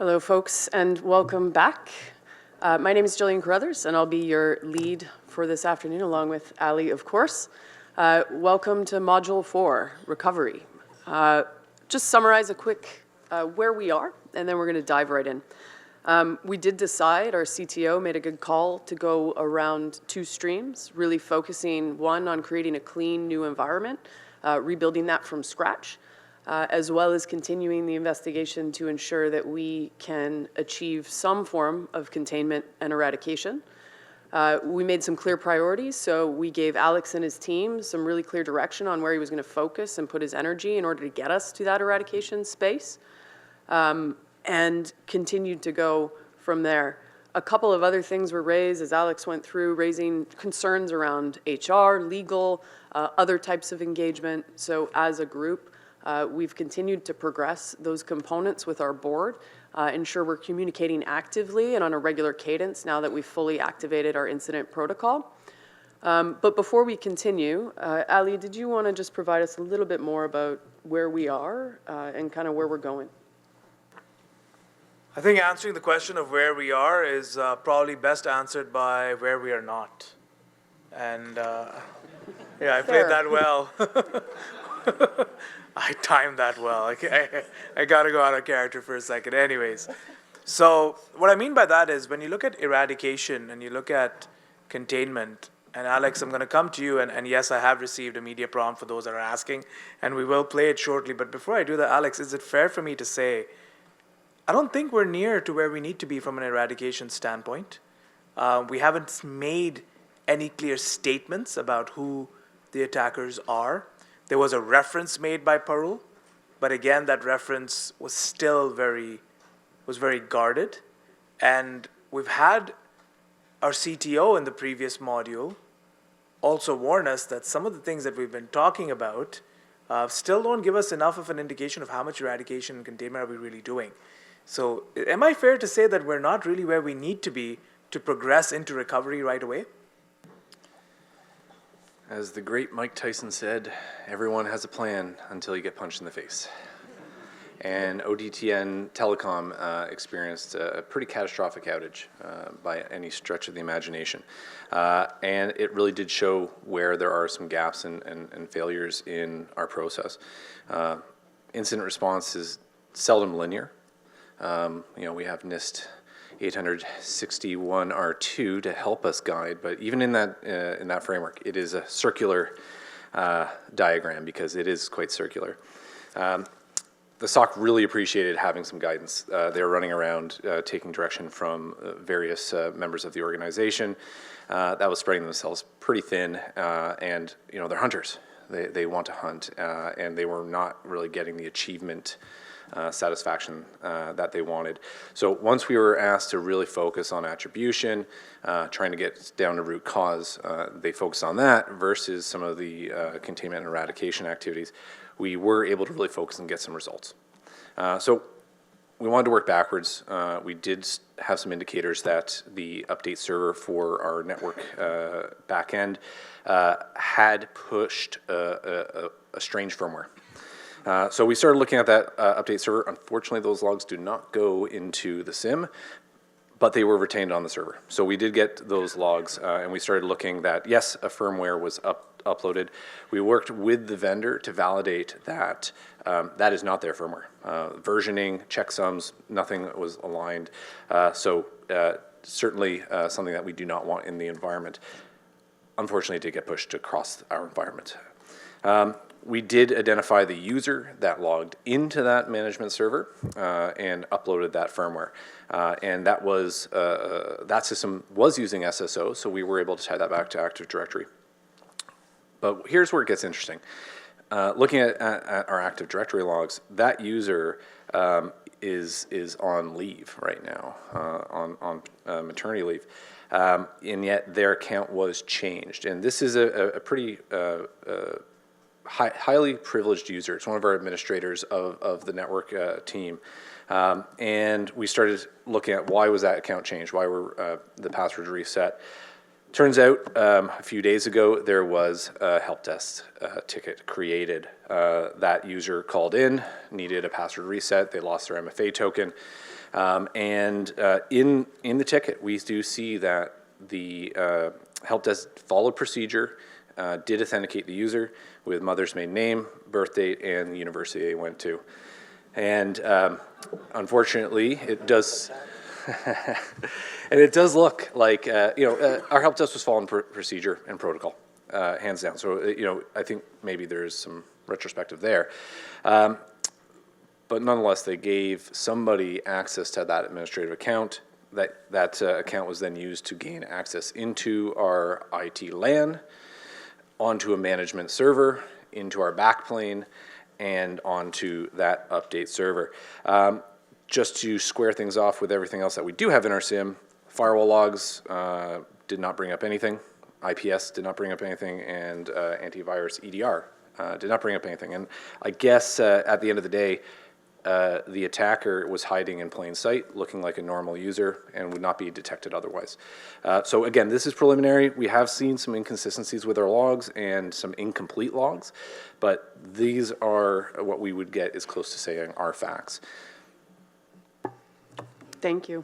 Hello, folks, and welcome back. My name is Jillian Carruthers, and I'll be your lead for this afternoon, along with Ali, of course. Welcome to Module 4, Recovery. Just summarize a quick where we are, and then we're going to dive right in. We did decide, our CTO made a good call to go around two streams, really focusing, one, on creating a clean new environment, rebuilding that from scratch, as well as continuing the investigation to ensure that we can achieve some form of containment and eradication. We made some clear priorities, so we gave Alex and his team some really clear direction on where he was going to focus and put his energy in order to get us to that eradication space, and continued to go from there. A couple of other things were raised as Alex went through, raising concerns around HR, legal, other types of engagement. So as a group, we've continued to progress those components with our board, ensure we're communicating actively and on a regular cadence now that we've fully activated our incident protocol. But before we continue, Ali, did you want to just provide us a little bit more about where we are and kind of where we're going? I think answering the question of where we are is probably best answered by where we are not. And yeah, I played that well. I timed that well. I got to go out of character for a second. Anyways, so what I mean by that is when you look at eradication and you look at containment, and Alex, I'm going to come to you, and yes, I have received a media prompt for those that are asking, and we will play it shortly. But before I do that, Alex, is it fair for me to say, I don't think we're near to where we need to be from an eradication standpoint. We haven't made any clear statements about who the attackers are. There was a reference made by Parul, but again, that reference was still very guarded. And we've had our CTO in the previous module also warn us that some of the things that we've been talking about still don't give us enough of an indication of how much eradication and containment are we really doing. So am I fair to say that we're not really where we need to be to progress into recovery right away? As the great Mike Tyson said, everyone has a plan until you get punched in the face. And ODTN Telecom experienced a pretty catastrophic outage by any stretch of the imagination. And it really did show where there are some gaps and failures in our process. Incident response is seldom linear. We have NIST 861 R2 to help us guide, but even in that framework, it is a circular diagram because it is quite circular. The SOC really appreciated having some guidance. They were running around taking direction from various members of the organization that was spreading themselves pretty thin, and they're hunters. They want to hunt, and they were not really getting the achievement satisfaction that they wanted. So once we were asked to really focus on attribution, trying to get down to root cause, they focused on that versus some of the containment and eradication activities. We were able to really focus and get some results. So we wanted to work backwards. We did have some indicators that the update server for our network backend had pushed a strange firmware. So we started looking at that update server. Unfortunately, those logs do not go into the SIM, but they were retained on the server. So we did get those logs, and we started looking that, yes, a firmware was uploaded. We worked with the vendor to validate that that is not their firmware. Versioning, checksums, nothing was aligned. So certainly something that we do not want in the environment. Unfortunately, it did get pushed across our environment. We did identify the user that logged into that management server and uploaded that firmware. And that system was using SSO, so we were able to tie that back to Active Directory. But here's where it gets interesting. Looking at our Active Directory logs, that user is on leave right now, on maternity leave. And yet their account was changed. And this is a pretty highly privileged user. It's one of our administrators of the network team. And we started looking at why was that account changed, why were the passwords reset. Turns out a few days ago there was a help desk ticket created. That user called in, needed a password reset, they lost their MFA token, and in the ticket we do see that the help desk followed procedure, did authenticate the user with mother's maiden name, birth date, and the university they went to. And unfortunately, it does, and it does look like, our help desk was following procedure and protocol, hands down. So, I think maybe there's some retrospective there. But nonetheless, they gave somebody access to that administrative account. That account was then used to gain access into our IT LAN, onto a management server, into our backplane, and onto that update server. Just to square things off with everything else that we do have in our SIM, firewall logs did not bring up anything, IPS did not bring up anything, and antivirus EDR did not bring up anything. And I guess at the end of the day, the attacker was hiding in plain sight, looking like a normal user, and would not be detected otherwise. So again, this is preliminary. We have seen some inconsistencies with our logs and some incomplete logs, but these are what we would get as close to saying are facts. Thank you.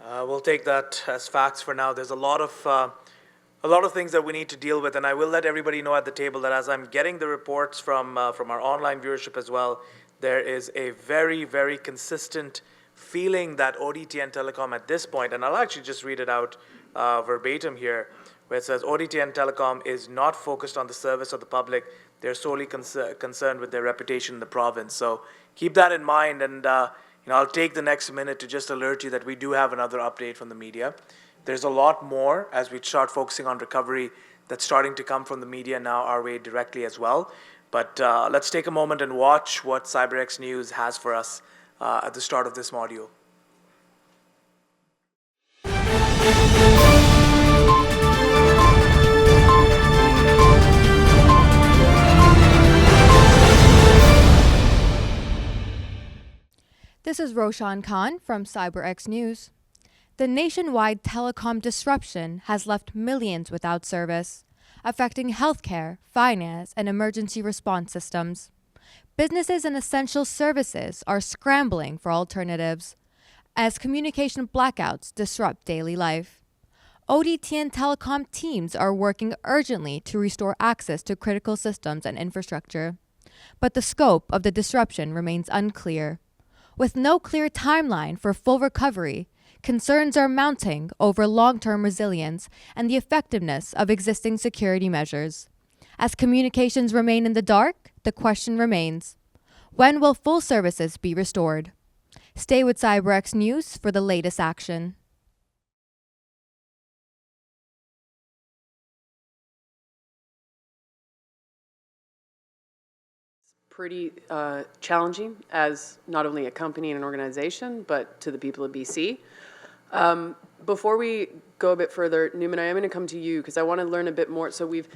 We'll take that as facts for now. There's a lot of things that we need to deal with, and I will let everybody know at the table that as I'm getting the reports from our online viewership as well, there is a very, very consistent feeling that ODTN Telecom at this point, and I'll actually just read it out verbatim here, where it says ODTN Telecom is not focused on the service of the public. They're solely concerned with their reputation in the province. So keep that in mind, and I'll take the next minute to just alert you that we do have another update from the media. There's a lot more as we start focusing on recovery that's starting to come from the media now our way directly as well. But let's take a moment and watch what siberX News has for us at the start of this module. This is Roshan Khan from siberX News. The nationwide telecom disruption has left millions without service, affecting healthcare, finance, and emergency response systems. Businesses and essential services are scrambling for alternatives as communication blackouts disrupt daily life. ODTN Telecom teams are working urgently to restore access to critical systems and infrastructure, but the scope of the disruption remains unclear. With no clear timeline for full recovery, concerns are mounting over long-term resilience and the effectiveness of existing security measures. As communications remain in the dark, the question remains, when will full services be restored? Stay with siberX News for the latest action. Pretty challenging as not only a company and an organization, but to the people of BC. Before we go a bit further, Newman, I am going to come to you because I want to learn a bit more. So we've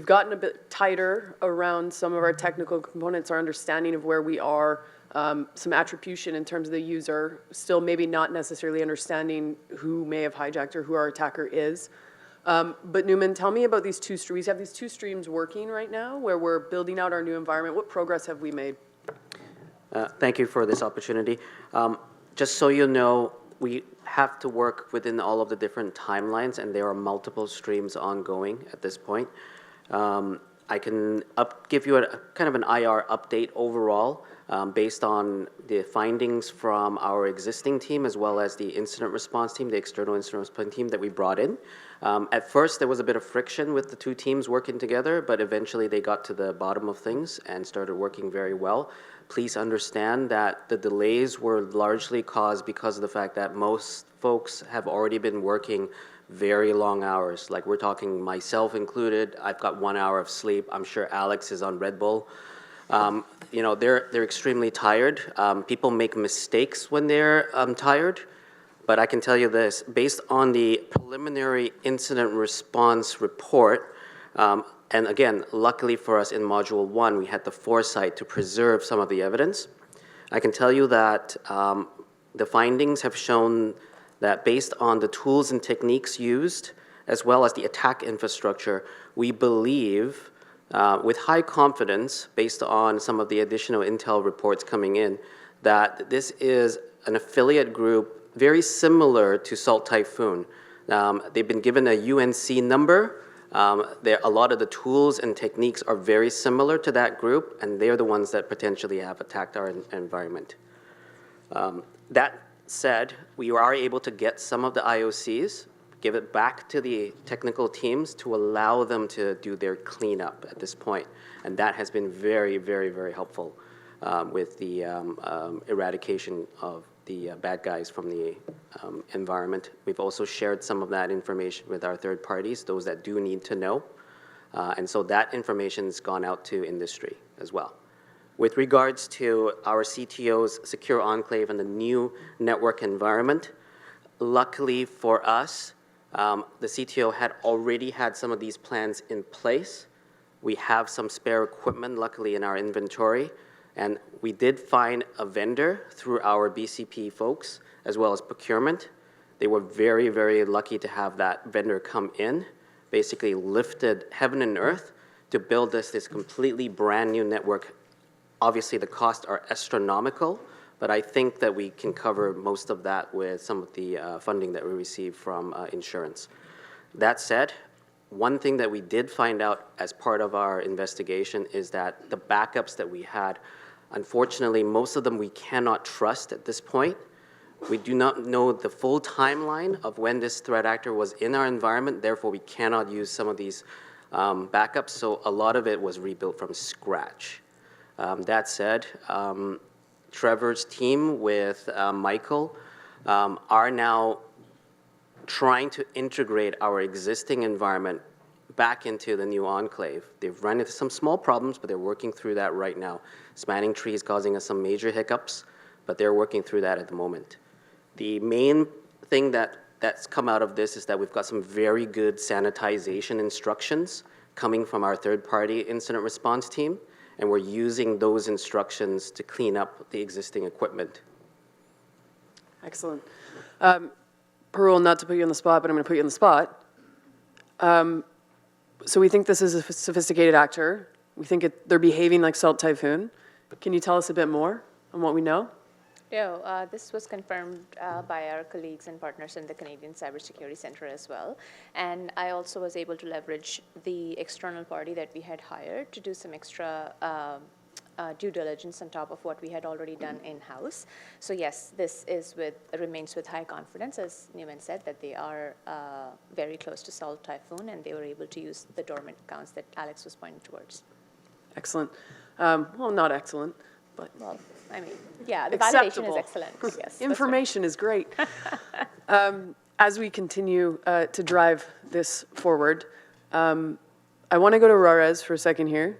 gotten a bit tighter around some of our technical components, our understanding of where we are, some attribution in terms of the user, still maybe not necessarily understanding who may have hijacked or who our attacker is. But Newman, tell me about these two streams. We have these two streams working right now where we're building out our new environment. What progress have we made? Thank you for this opportunity. Just so you know, we have to work within all of the different timelines, and there are multiple streams ongoing at this point. I can give you a kind of an IR update overall based on the findings from our existing team as well as the incident response team, the external incident response team that we brought in. At first, there was a bit of friction with the two teams working together, but eventually they got to the bottom of things and started working very well. Please understand that the delays were largely caused because of the fact that most folks have already been working very long hours. Like we're talking myself included, I've got 1 hour of sleep. I'm sure Alex is on Red Bull. They're extremely tired. People make mistakes when they're tired. But I can tell you this, based on the preliminary incident response report, and again, luckily for us in Module 1, we had the foresight to preserve some of the evidence. I can tell you that the findings have shown that based on the tools and techniques used, as well as the attack infrastructure, we believe with high confidence, based on some of the additional intel reports coming in, that this is an affiliate group very similar to Salt Typhoon. They've been given a UNC number. A lot of the tools and techniques are very similar to that group, and they're the ones that potentially have attacked our environment. That said, we are able to get some of the IOCs, give it back to the technical teams to allow them to do their cleanup at this point. And that has been very, very, very helpful with the eradication of the bad guys from the environment. We've also shared some of that information with our third parties, those that do need to know. And so that information's gone out to industry as well. With regards to our CTO's secure enclave and the new network environment, luckily for us, the CTO had already had some of these plans in place. We have some spare equipment, luckily, in our inventory. And we did find a vendor through our BCP folks, as well as procurement. They were very, very lucky to have that vendor come in, basically lifted heaven and earth to build us this completely brand new network. Obviously, the costs are astronomical, but I think that we can cover most of that with some of the funding that we receive from insurance. That said, one thing that we did find out as part of our investigation is that the backups that we had, unfortunately, most of them we cannot trust at this point. We do not know the full timeline of when this threat actor was in our environment, therefore we cannot use some of these backups, so a lot of it was rebuilt from scratch. That said, Trevor's team with Michael are now trying to integrate our existing environment back into the new enclave. They've run into some small problems, but they're working through that right now. Spanning trees causing us some major hiccups, but they're working through that at the moment. The main thing that's come out of this is that we've got some very good sanitization instructions coming from our third-party incident response team, and we're using those instructions to clean up the existing equipment. Excellent. Parul, not to put you on the spot, but I'm going to put you on the spot. So we think this is a sophisticated actor. We think they're behaving like Salt Typhoon. Can you tell us a bit more on what we know? Yeah, this was confirmed by our colleagues and partners in the Canadian Cybersecurity Center as well. And I also was able to leverage the external party that we had hired to do some extra due diligence on top of what we had already done in-house. So yes, this remains with high confidence, as Newman said, that they are very close to Salt Typhoon, and they were able to use the dormant accounts that Alex was pointing towards. Excellent. Well, not excellent, but well, I mean, yeah, the acceptable. validation is excellent. Yes, information is great. As we continue to drive this forward, I want to go to Juarez for a second here.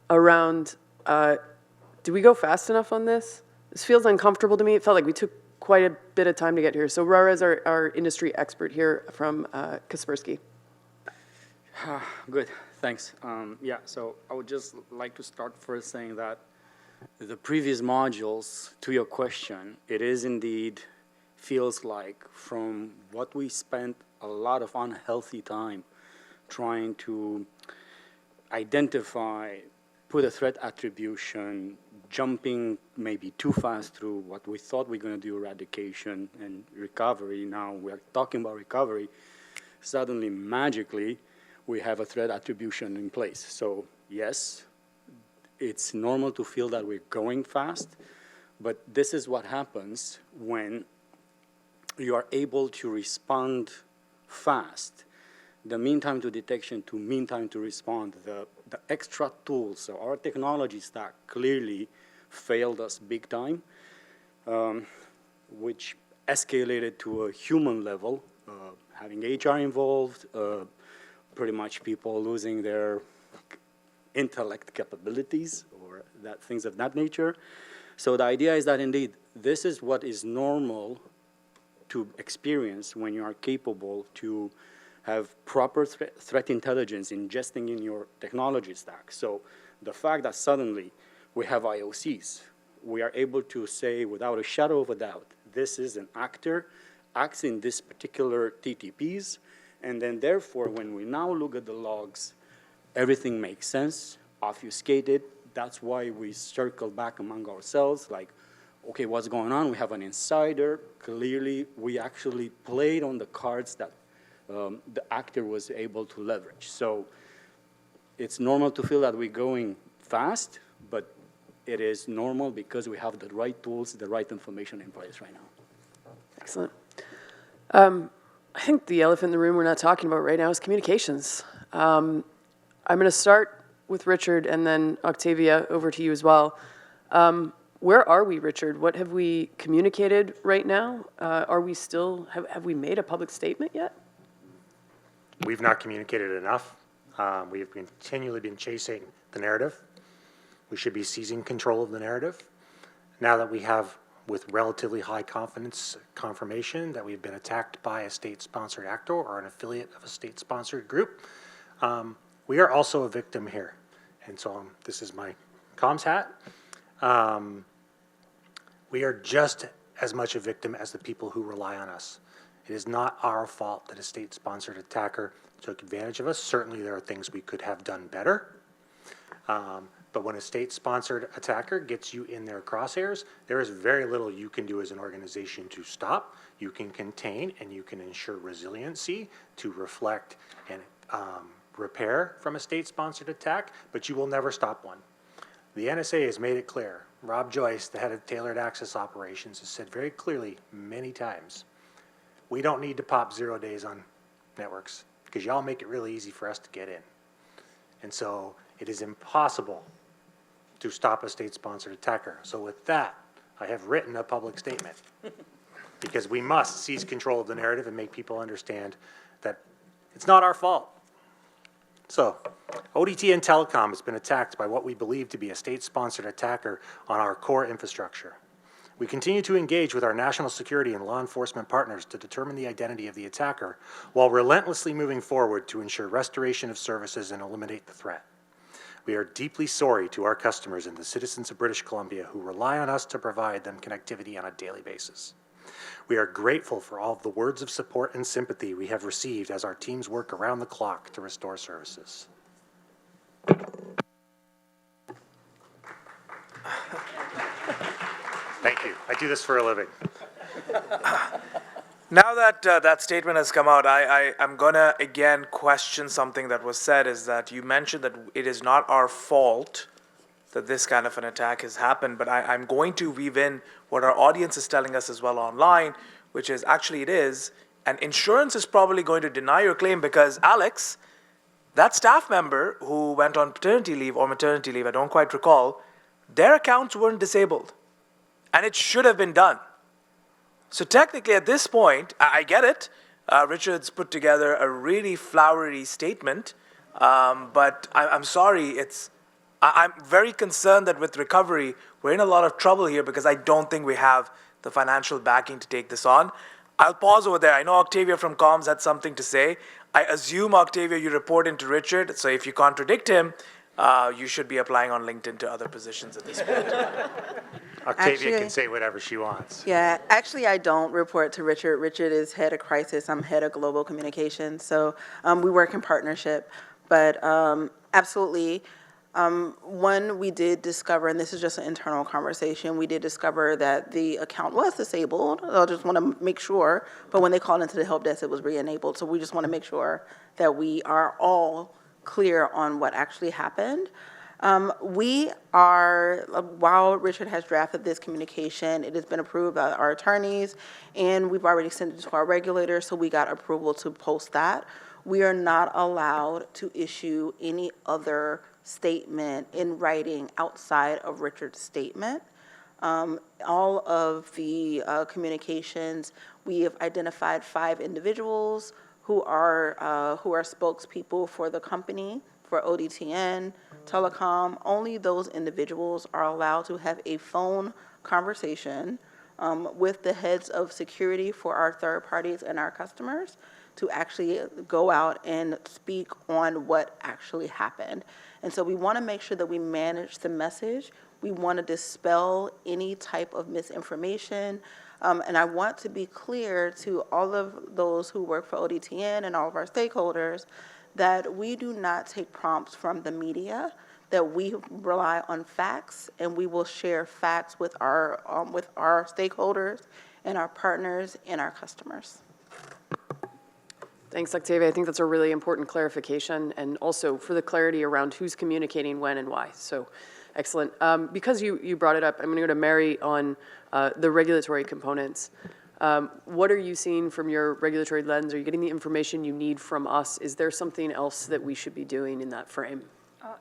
Around, do we go fast enough on this? This feels uncomfortable to me. It felt like we took quite a bit of time to get here. So Juarez, our industry expert here from Kaspersky. Good, thanks. Yeah, so I would just like to start first saying that the previous modules, to your question, it is indeed feels like from what we spent a lot of unhealthy time trying to identify, put a threat attribution, jumping maybe too fast through what we thought we were going to do, eradication and recovery. Now we're talking about recovery. Suddenly, magically, we have a threat attribution in place. So yes, it's normal to feel that we're going fast, but this is what happens when you are able to respond fast. The mean time to detection to mean time to respond, the extra tools, so our technology stack clearly failed us big time, which escalated to a human level, having HR involved, pretty much people losing their intellect capabilities or things of that nature. So the idea is that indeed, this is what is normal to experience when you are capable to have proper threat intelligence ingesting in your technology stack. So the fact that suddenly we have IOCs, we are able to say without a shadow of a doubt, this is an actor accessing this particular TTPs, and then therefore, when we now look at the logs, everything makes sense, obfuscated. That's why we circle back among ourselves, like, okay, what's going on? We have an insider. Clearly, we actually played on the cards that the actor was able to leverage. So it's normal to feel that we're going fast, but it is normal because we have the right tools, the right information in place right now. Excellent. I think the elephant in the room we're not talking about right now is communications. I'm going to start with Richard and then Octavia, over to you as well. Where are we, Richard? What have we communicated right now? Are we still, have we made a public statement yet? We've not communicated enough. We have continually been chasing the narrative. We should be seizing control of the narrative. Now that we have, with relatively high confidence, confirmation that we've been attacked by a state-sponsored actor or an affiliate of a state-sponsored group, we are also a victim here. And so this is my comms hat. We are just as much a victim as the people who rely on us. It is not our fault that a state-sponsored attacker took advantage of us. Certainly there are things we could have done better. But when a state-sponsored attacker gets you in their crosshairs, there is very little you can do as an organization to stop. You can contain and you can ensure resiliency to reflect and repair from a state-sponsored attack, but you will never stop one. The NSA has made it clear. Rob Joyce, the head of Tailored Access Operations, has said very clearly many times, we don't need to pop 0 days on networks because y'all make it really easy for us to get in. And so it is impossible to stop a state-sponsored attacker. So with that, I have written a public statement because we must seize control of the narrative and make people understand that it's not our fault. So, ODTN Telecom has been attacked by what we believe to be a state-sponsored attacker on our core infrastructure. We continue to engage with our national security and law enforcement partners to determine the identity of the attacker while relentlessly moving forward to ensure restoration of services and eliminate the threat. We are deeply sorry to our customers and the citizens of British Columbia who rely on us to provide them connectivity on a daily basis. We are grateful for all of the words of support and sympathy we have received as our teams work around the clock to restore services. Thank you. I do this for a living. Now that that statement has come out, I'm going to again question something that was said, is that you mentioned that it is not our fault that this kind of an attack has happened, but I'm going to weave in what our audience is telling us as well online, which is actually it is, and insurance is probably going to deny your claim because, Alex, that staff member who went on paternity leave or maternity leave, I don't quite recall, their accounts weren't disabled, and it should have been done. So technically at this point, I get it, Richard's put together a really flowery statement, but I'm sorry, I'm very concerned that with recovery, we're in a lot of trouble here because I don't think we have the financial backing to take this on. I'll pause over there. I know Octavia from Comms had something to say. I assume, Octavia, you report into Richard, so if you contradict him, you should be applying on LinkedIn to other positions at this point. Octavia can say whatever she wants. Yeah, actually, I don't report to Richard. Richard is head of crisis. I'm head of global communications. So we work in partnership. But absolutely, one, we did discover, and this is just an internal conversation, we did discover that the account was disabled. I just want to make sure. But when they called into the help desk, it was re-enabled. So we just want to make sure that we are all clear on what actually happened. We are, while Richard has drafted this communication, it has been approved by our attorneys, and we've already sent it to our regulators, so we got approval to post that. We are not allowed to issue any other statement in writing outside of Richard's statement. All of the communications, we have identified 5 individuals who are spokespeople for the company, for ODTN, Telecom. Only those individuals are allowed to have a phone conversation with the heads of security for our third parties and our customers to actually go out and speak on what actually happened. And so we want to make sure that we manage the message. We want to dispel any type of misinformation. And I want to be clear to all of those who work for ODTN and all of our stakeholders that we do not take prompts from the media, that we rely on facts, and we will share facts with our stakeholders and our partners and our customers. Thanks, Octavia. I think that's a really important clarification, and also for the clarity around who's communicating when and why. So, excellent. Because you brought it up, I'm going to go to Mary on the regulatory components. What are you seeing from your regulatory lens? Are you getting the information you need from us? Is there something else that we should be doing in that frame?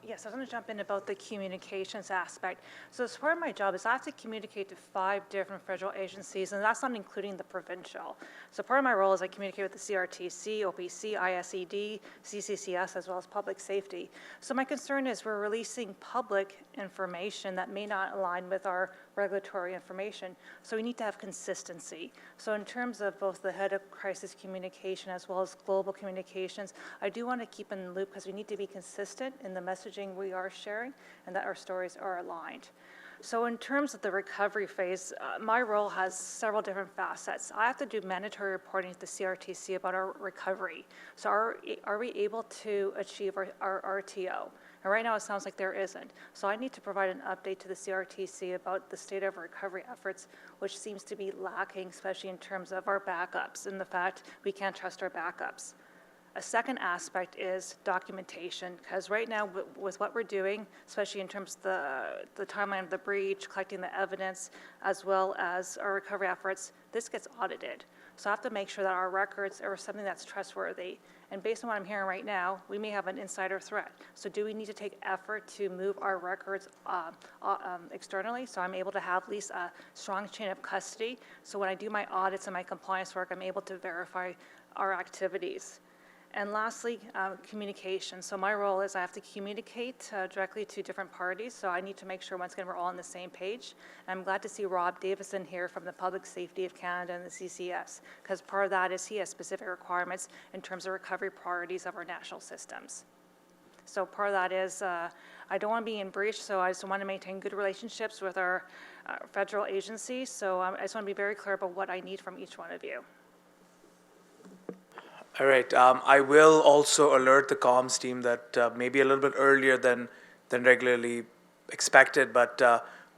Yes, I was going to jump in about the communications aspect. So as part of my job is I have to communicate to 5 different federal agencies, and that's not including the provincial. So part of my role is I communicate with the CRTC, OPC, ISED, CCCS, as well as public safety. So my concern is we're releasing public information that may not align with our regulatory information. So we need to have consistency. So in terms of both the head of crisis communication as well as global communications, I do want to keep in the loop because we need to be consistent in the messaging we are sharing and that our stories are aligned. So in terms of the recovery phase, my role has several different facets. I have to do mandatory reporting to the CRTC about our recovery. So are we able to achieve our RTO? And right now it sounds like there isn't. So I need to provide an update to the CRTC about the state of recovery efforts, which seems to be lacking, especially in terms of our backups and the fact we can't trust our backups. A second aspect is documentation, because right now with what we're doing, especially in terms of the timeline of the breach, collecting the evidence, as well as our recovery efforts, this gets audited. So I have to make sure that our records are something that's trustworthy. And based on what I'm hearing right now, we may have an insider threat. So do we need to take effort to move our records externally so I'm able to have at least a strong chain of custody? So when I do my audits and my compliance work, I'm able to verify our activities. And lastly, communication. So my role is I have to communicate directly to different parties. So I need to make sure once again we're all on the same page. And I'm glad to see Rob Davison here from the Public Safety of Canada and the CCS, because part of that is he has specific requirements in terms of recovery priorities of our national systems. So part of that is I don't want to be in breach, so I just want to maintain good relationships with our federal agencies. So I just want to be very clear about what I need from each one of you. All right. I will also alert the comms team that maybe a little bit earlier than regularly expected, but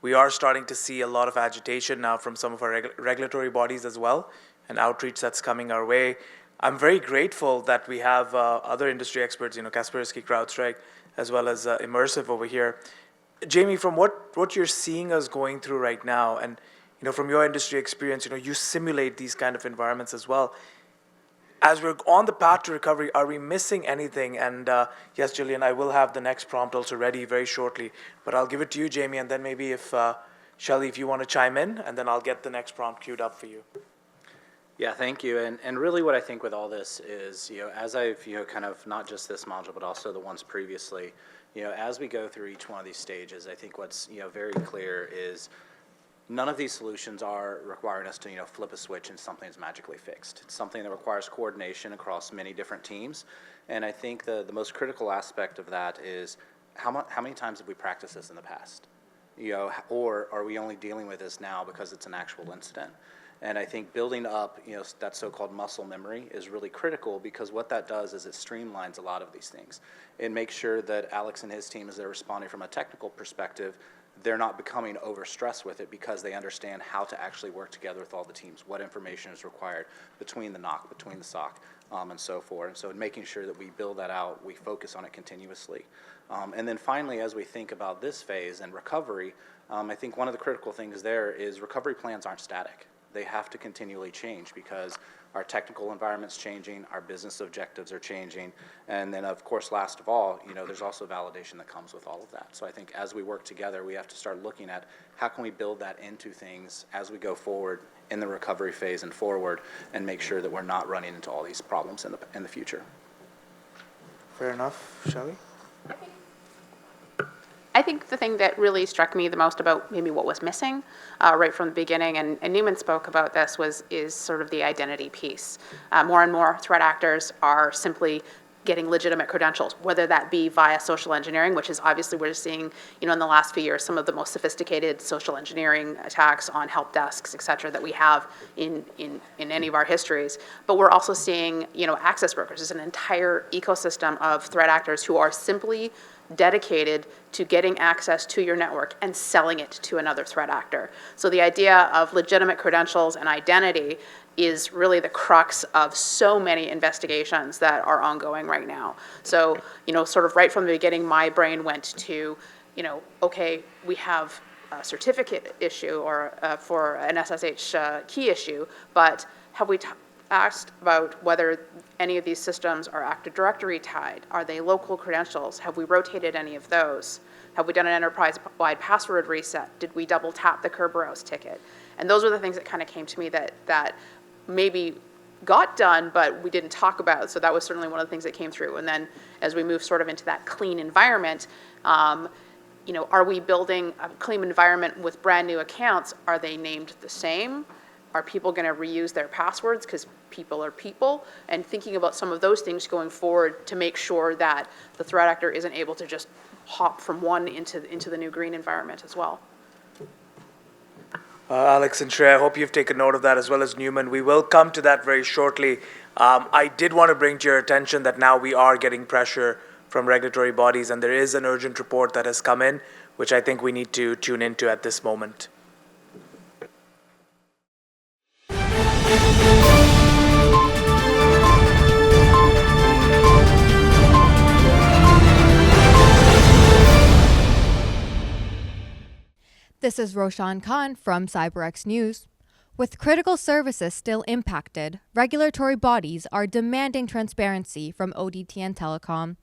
we are starting to see a lot of agitation now from some of our regulatory bodies as well, and outreach that's coming our way. I'm very grateful that we have other industry experts, Kaspersky, CrowdStrike, as well as Immersive over here. Jamie, from what you're seeing us going through right now, and from your industry experience, you simulate these kind of environments as well. As we're on the path to recovery, are we missing anything? And yes, Jillian, I will have the next prompt also ready very shortly, but I'll give it to you, Jamie, and then maybe if Shelley, if you want to chime in, and then I'll get the next prompt queued up for you. Yeah, thank you. And really what I think with all this is, as I've, kind of not just this module, but also the ones previously, as we go through each one of these stages, I think what's, very clear is none of these solutions are requiring us to, flip a switch and something's magically fixed. It's something that requires coordination across many different teams. And I think the most critical aspect of that is how many times have we practiced this in the past? Or are we only dealing with this now because it's an actual incident? And I think building up, that so-called muscle memory is really critical, because what that does is it streamlines a lot of these things. It makes sure that Alex and his team, as they're responding from a technical perspective, they're not becoming overstressed with it, because they understand how to actually work together with all the teams, what information is required between the NOC, between the SOC, and so forth. And so in making sure that we build that out, we focus on it continuously. And then finally, as we think about this phase and recovery, I think one of the critical things there is recovery plans aren't static. They have to continually change, because our technical environment's changing, our business objectives are changing, and then of course, last of all, there's also validation that comes with all of that. So I think as we work together, we have to start looking at how can we build that into things as we go forward in the recovery phase and forward, and make sure that we're not running into all these problems in the future. Fair enough. Shelley? I think the thing that really struck me the most about maybe what was missing right from the beginning, and Newman spoke about this, is sort of the identity piece. More and more threat actors are simply getting legitimate credentials, whether that be via social engineering, which is obviously we're seeing, in the last few years, some of the most sophisticated social engineering attacks on help desks, et cetera, that we have in any of our histories. But we're also seeing, access brokers. There's an entire ecosystem of threat actors who are simply dedicated to getting access to your network and selling it to another threat actor. So the idea of legitimate credentials and identity is really the crux of so many investigations that are ongoing right now. So, sort of right from the beginning, my brain went to, okay, we have a certificate issue or for an SSH key issue, but have we asked about whether any of these systems are Active Directory tied? Are they local credentials? Have we rotated any of those? Have we done an enterprise-wide password reset? Did we double tap the Kerberos ticket? And those are the things that kind of came to me that maybe got done, but we didn't talk about. So that was certainly one of the things that came through. And then as we move sort of into that clean environment, are we building a clean environment with brand new accounts? Are they named the same? Are people going to reuse their passwords because people are people? And thinking about some of those things going forward to make sure that the threat actor isn't able to just hop from one into the new green environment as well. Alex and Shrey, I hope you've taken note of that, as well as Newman. We will come to that very shortly. I did want to bring to your attention that now we are getting pressure from regulatory bodies, and there is an urgent report that has come in, which I think we need to tune into at this moment. This is Roshan Khan from siberX News. With critical services still impacted, regulatory bodies are demanding transparency from ODTN Telecom.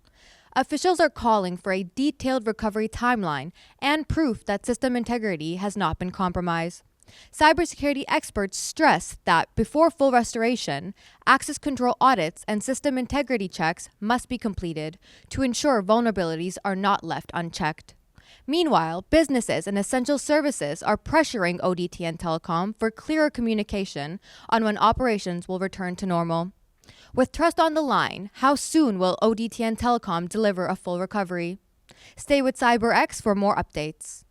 Officials are calling for a detailed recovery timeline and proof that system integrity has not been compromised. Cybersecurity experts stress that before full restoration, access control audits and system integrity checks must be completed to ensure vulnerabilities are not left unchecked. Meanwhile, businesses and essential services are pressuring ODTN Telecom for clearer communication on when operations will return to normal. With trust on the line, how soon will ODTN Telecom deliver a full recovery? Stay with siberX for more updates.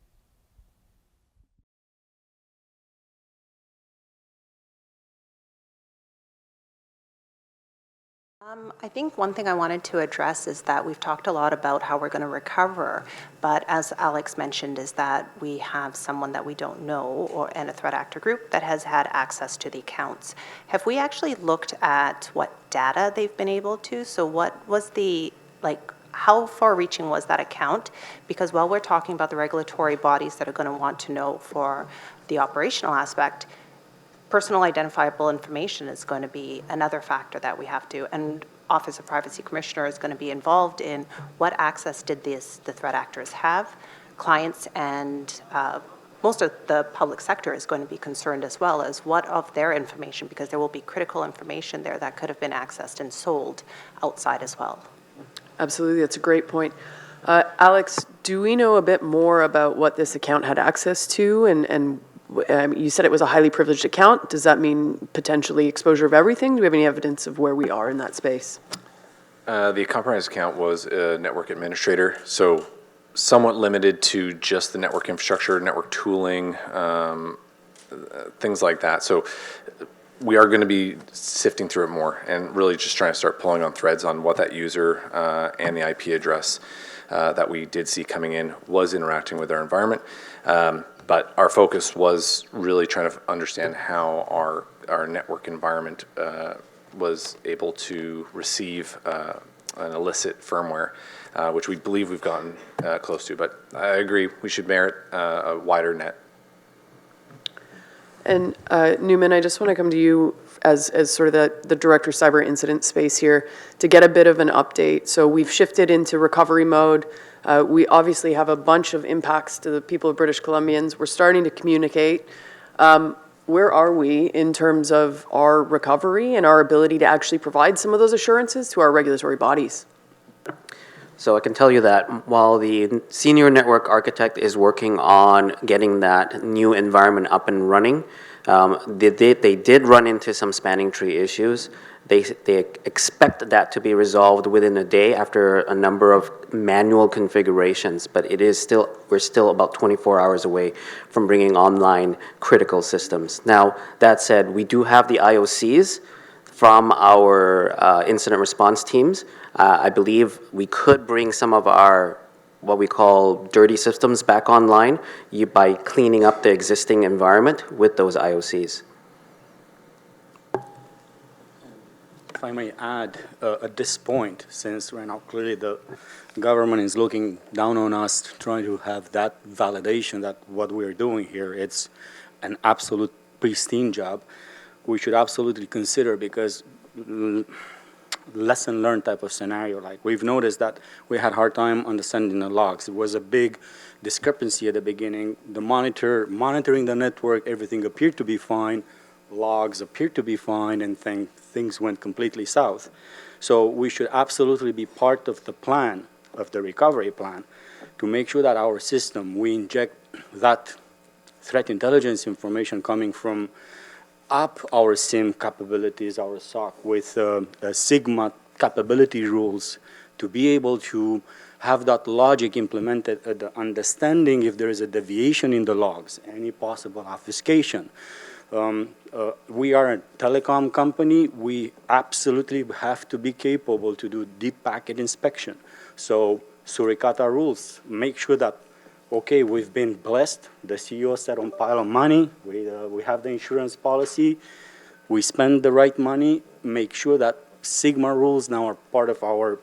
I think one thing I wanted to address is that we've talked a lot about how we're going to recover, but as Alex mentioned, is that we have someone that we don't know and a threat actor group that has had access to the accounts. Have we actually looked at what data they've been able to? So what was how far-reaching was that account? Because while we're talking about the regulatory bodies that are going to want to know for the operational aspect, personal identifiable information is going to be another factor that we have to, and Office of Privacy Commissioner is going to be involved in what access did the threat actors have. Clients and most of the public sector is going to be concerned as well as what of their information, because there will be critical information there that could have been accessed and sold outside as well. Absolutely, that's a great point. Alex, do we know a bit more about what this account had access to, and you said it was a highly privileged account. Does that mean potentially exposure of everything? Do we have any evidence of where we are in that space? The compromised account was a network administrator, so somewhat limited to just the network infrastructure, network tooling, things like that. So we are going to be sifting through it more and really just trying to start pulling on threads on what that user and the IP address that we did see coming in was interacting with our environment. But our focus was really trying to understand how our network environment was able to receive an illicit firmware, which we believe we've gotten close to. But I agree, we should merit a wider net. And Newman, I just want to come to you as sort of the Director of Cyber Incident space here to get a bit of an update. So we've shifted into recovery mode. We obviously have a bunch of impacts to the people of British Columbians. We're starting to communicate. Where are we in terms of our recovery and our ability to actually provide some of those assurances to our regulatory bodies? So I can tell you that while the senior network architect is working on getting that new environment up and running, they did run into some spanning tree issues. They expect that to be resolved within a day after a number of manual configurations, but we're still about 24 hours away from bringing online critical systems. Now, that said, we do have the IOCs from our incident response teams. I believe we could bring some of our what we call dirty systems back online by cleaning up the existing environment with those IOCs. If I may add, at this point, since right now clearly the government is looking down on us, trying to have that validation that what we're doing here, it's an absolute pristine job, we should absolutely consider, because lesson learned type of scenario. Like, we've noticed that we had a hard time understanding the logs. It was a big discrepancy at the beginning. The monitoring the network, everything appeared to be fine. Logs appeared to be fine, and things went completely south. So we should absolutely be part of the plan, of the recovery plan, to make sure that our system, we inject that threat intelligence information coming from up our SIM capabilities, our SOC, with Sigma capability rules to be able to have that logic implemented at the understanding if there is a deviation in the logs, any possible obfuscation. We are a telecom company. We absolutely have to be capable to do deep packet inspection. So Suricata rules make sure that, okay, we've been blessed. The CEO said on pile of money. We have the insurance policy. We spend the right money. Make sure that Sigma rules now are part of our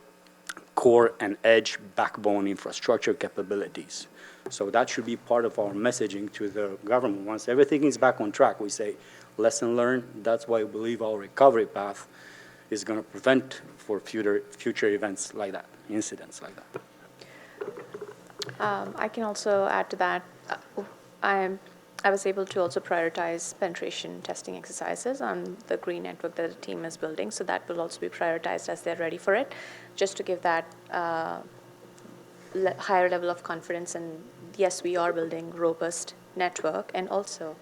core and edge backbone infrastructure capabilities. So that should be part of our messaging to the government. Once everything is back on track, we say, lesson learned. That's why we believe our recovery path is going to prevent for future events like that, incidents like that. I can also add to that. I was able to also prioritize penetration testing exercises on the green network that the team is building, so that will also be prioritized as they're ready for it, just to give that higher level of confidence. And yes, we are building robust network, and also,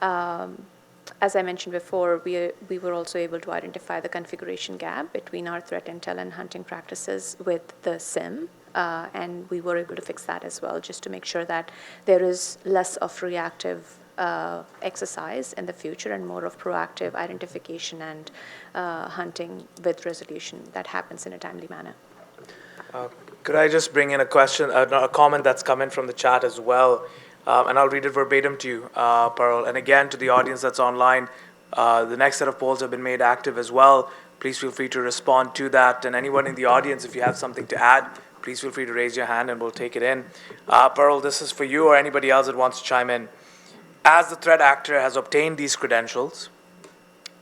as I mentioned before, we were also able to identify the configuration gap between our threat intel and hunting practices with the SIM. And we were able to fix that as well, just to make sure that there is less of reactive exercise in the future and more of proactive identification and hunting with resolution that happens in a timely manner. Could I just bring in a question, a comment that's come in from the chat as well, and I'll read it verbatim to you, Parul. And again, to the audience that's online, the next set of polls have been made active as well. Please feel free to respond to that. And anyone in the audience, if you have something to add, please feel free to raise your hand and we'll take it in. Parul, this is for you or anybody else that wants to chime in. As the threat actor has obtained these credentials,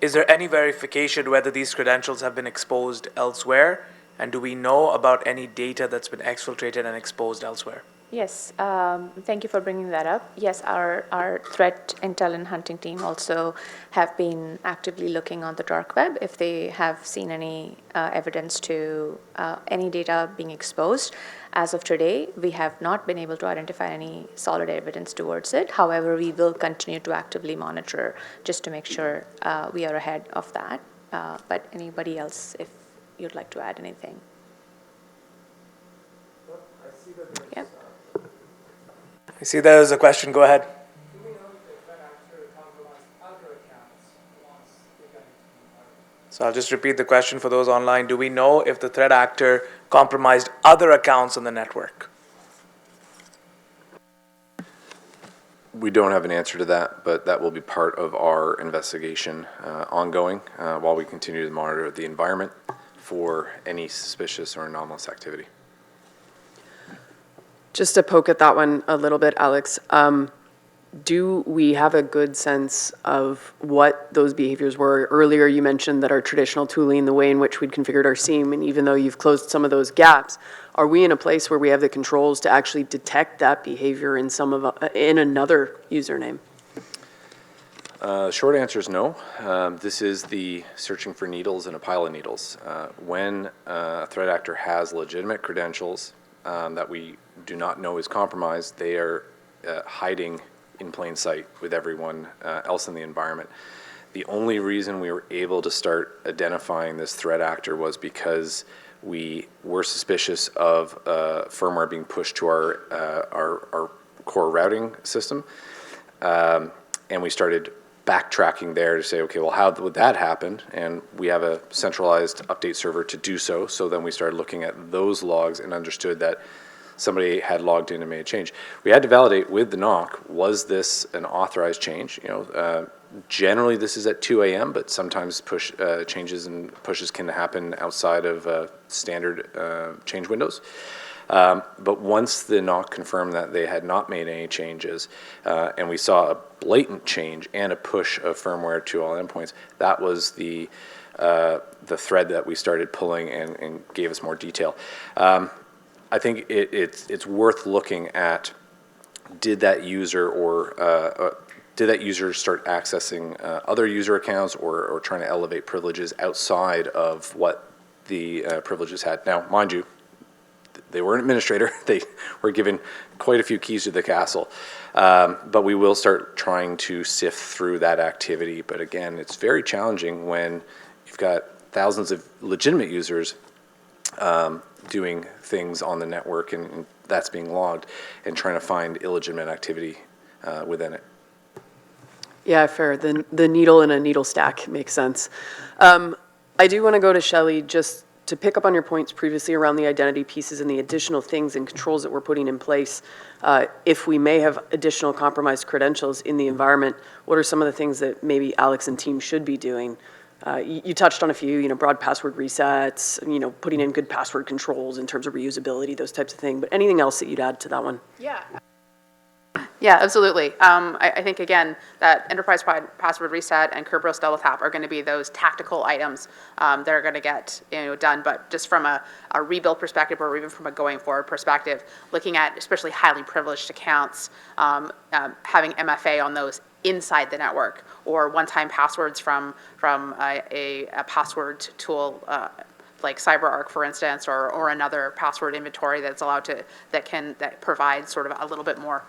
is there any verification whether these credentials have been exposed elsewhere? And do we know about any data that's been exfiltrated and exposed elsewhere? Yes, thank you for bringing that up. Yes, our threat intel and hunting team also have been actively looking on the dark web if they have seen any evidence to any data being exposed. As of today, we have not been able to identify any solid evidence towards it. However, we will continue to actively monitor just to make sure we are ahead of that. But anybody else, if you'd like to add anything? Yeah. I see there's a question. Go ahead. Do we know if the threat actor compromised other accounts once they got into the environment? So I'll just repeat the question for those online. Do we know if the threat actor compromised other accounts on the network? We don't have an answer to that, but that will be part of our investigation ongoing while we continue to monitor the environment for any suspicious or anomalous activity. Just to poke at that one a little bit, Alex, do we have a good sense of what those behaviors were? Earlier you mentioned that our traditional tooling, the way in which we'd configured our SIEM, and even though you've closed some of those gaps, are we in a place where we have the controls to actually detect that behavior in another username? Short answer is no. This is the searching for needles in a pile of needles. When a threat actor has legitimate credentials that we do not know is compromised, they are hiding in plain sight with everyone else in the environment. The only reason we were able to start identifying this threat actor was because we were suspicious of firmware being pushed to our core routing system, and we started backtracking there to say, okay, well, how would that happen? And we have a centralized update server to do so. So then we started looking at those logs and understood that somebody had logged in and made a change. We had to validate with the NOC, was this an authorized change? Generally this is at 2 a.m., but sometimes changes and pushes can happen outside of standard change windows. But once the NOC confirmed that they had not made any changes, and we saw a blatant change and a push of firmware to all endpoints, that was the thread that we started pulling and gave us more detail. I think it's worth looking at, did that user start accessing other user accounts or trying to elevate privileges outside of what the privileges had. Now, mind you, they were an administrator. They were given quite a few keys to the castle. But we will start trying to sift through that activity. But again, it's very challenging when you've got thousands of legitimate users doing things on the network and that's being logged, and trying to find illegitimate activity within it. Yeah, fair. The needle in a needle stack makes sense. I do want to go to Shelley just to pick up on your points previously around the identity pieces and the additional things and controls that we're putting in place. If we may have additional compromised credentials in the environment, what are some of the things that maybe Alex and team should be doing? You touched on a few, broad password resets, putting in good password controls in terms of reusability, those types of things. But anything else that you'd add to that one? Yeah, absolutely. I think, again, that enterprise-wide password reset and Kerberos double tap are going to be those tactical items that are going to get done. But just from a rebuild perspective, or even from a going forward perspective, looking at especially highly privileged accounts, having MFA on those inside the network, or one-time passwords from a password tool like CyberArk, for instance, or another password inventory that's allowed to that provides sort of a little bit more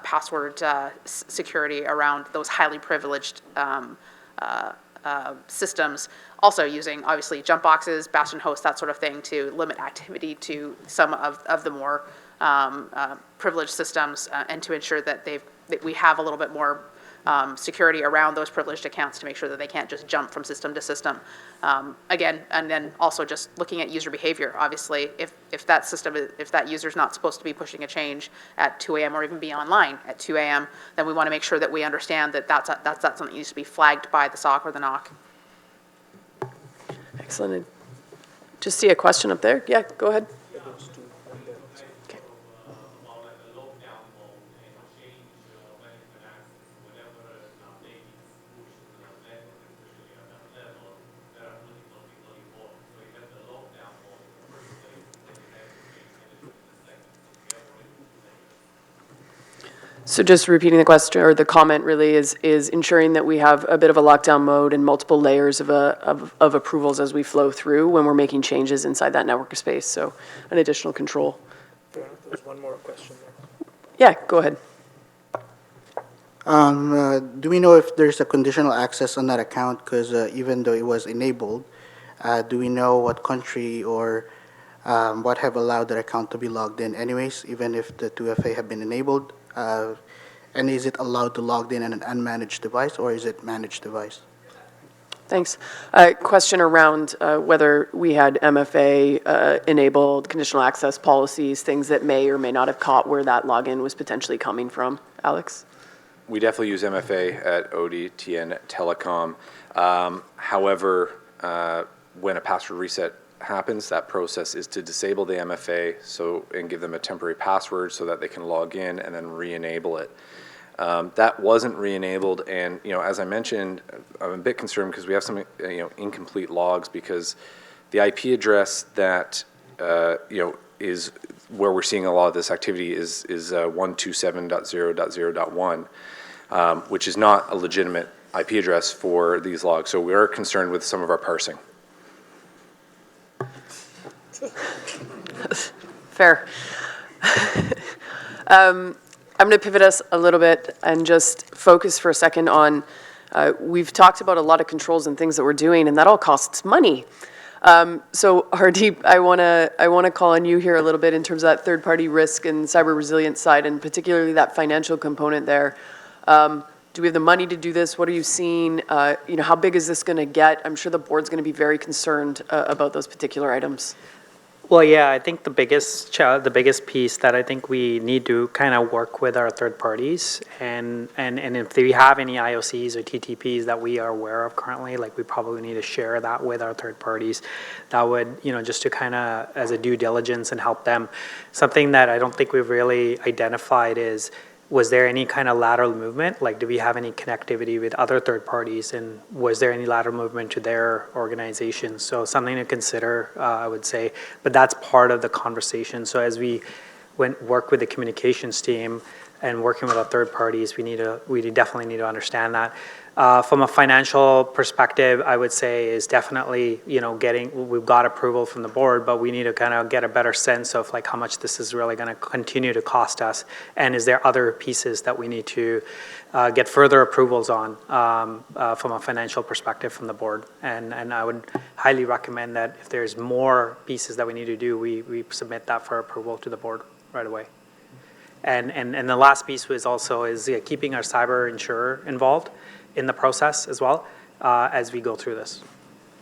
password security around those highly privileged systems. Also using obviously jump boxes, bastion hosts, that sort of thing to limit activity to some of the more privileged systems, and to ensure that we have a little bit more security around those privileged accounts to make sure that they can't just jump from system to system. Again, and then also just looking at user behavior. Obviously, if that user's not supposed to be pushing a change at 2 a.m. or even be online at 2 a.m., then we want to make sure that we understand that that's something that needs to be flagged by the SOC or the NOC. Excellent. Just see a question up there. Yeah, go ahead. So just repeating the question, or the comment really, is ensuring that we have a bit of a lockdown mode and multiple layers of approvals as we flow through when we're making changes inside that network space. So an additional control. There's one more question there. Yeah, go ahead. Do we know if there's a conditional access on that account? Because even though it was enabled, do we know what country or what have allowed that account to be logged in anyways, even if the 2FA have been enabled? And is it allowed to log in on an unmanaged device, or is it managed device? Thanks. Question around whether we had MFA enabled conditional access policies, things that may or may not have caught where that login was potentially coming from. Alex? We definitely use MFA at ODTN Telecom. However, when a password reset happens, that process is to disable the MFA and give them a temporary password so that they can log in and then re-enable it. That wasn't re-enabled, and as I mentioned, I'm a bit concerned because we have some incomplete logs, because the IP address that is where we're seeing a lot of this activity is 127.0.0.1, which is not a legitimate IP address for these logs. So we are concerned with some of our parsing. Fair. I'm going to pivot us a little bit and just focus for a second on, we've talked about a lot of controls and things that we're doing, and that all costs money. So Hardeep, I want to call on you here a little bit in terms of that third-party risk and cyber resilience side, and particularly that financial component there. Do we have the money to do this? What are you seeing? How big is this going to get? I'm sure the board's going to be very concerned about those particular items. Well, yeah, I think the biggest piece that I think we need to kind of work with our third parties, and if we have any IOCs or TTPs that we are aware of currently, like we probably need to share that with our third parties. That would, just to kind of as a due diligence and help them. Something that I don't think we've really identified is, was there any kind of lateral movement? Like, do we have any connectivity with other third parties, and was there any lateral movement to their organization? So something to consider, I would say, but that's part of the conversation. So as we work with the communications team and working with our third parties, we definitely need to understand that. From a financial perspective, I would say is definitely, we've got approval from the board, but we need to kind of get a better sense of like how much this is really going to continue to cost us, and is there other pieces that we need to get further approvals on from a financial perspective from the board. And I would highly recommend that if there's more pieces that we need to do, we submit that for approval to the board right away. And the last piece was also keeping our cyber insurer involved in the process as well as we go through this.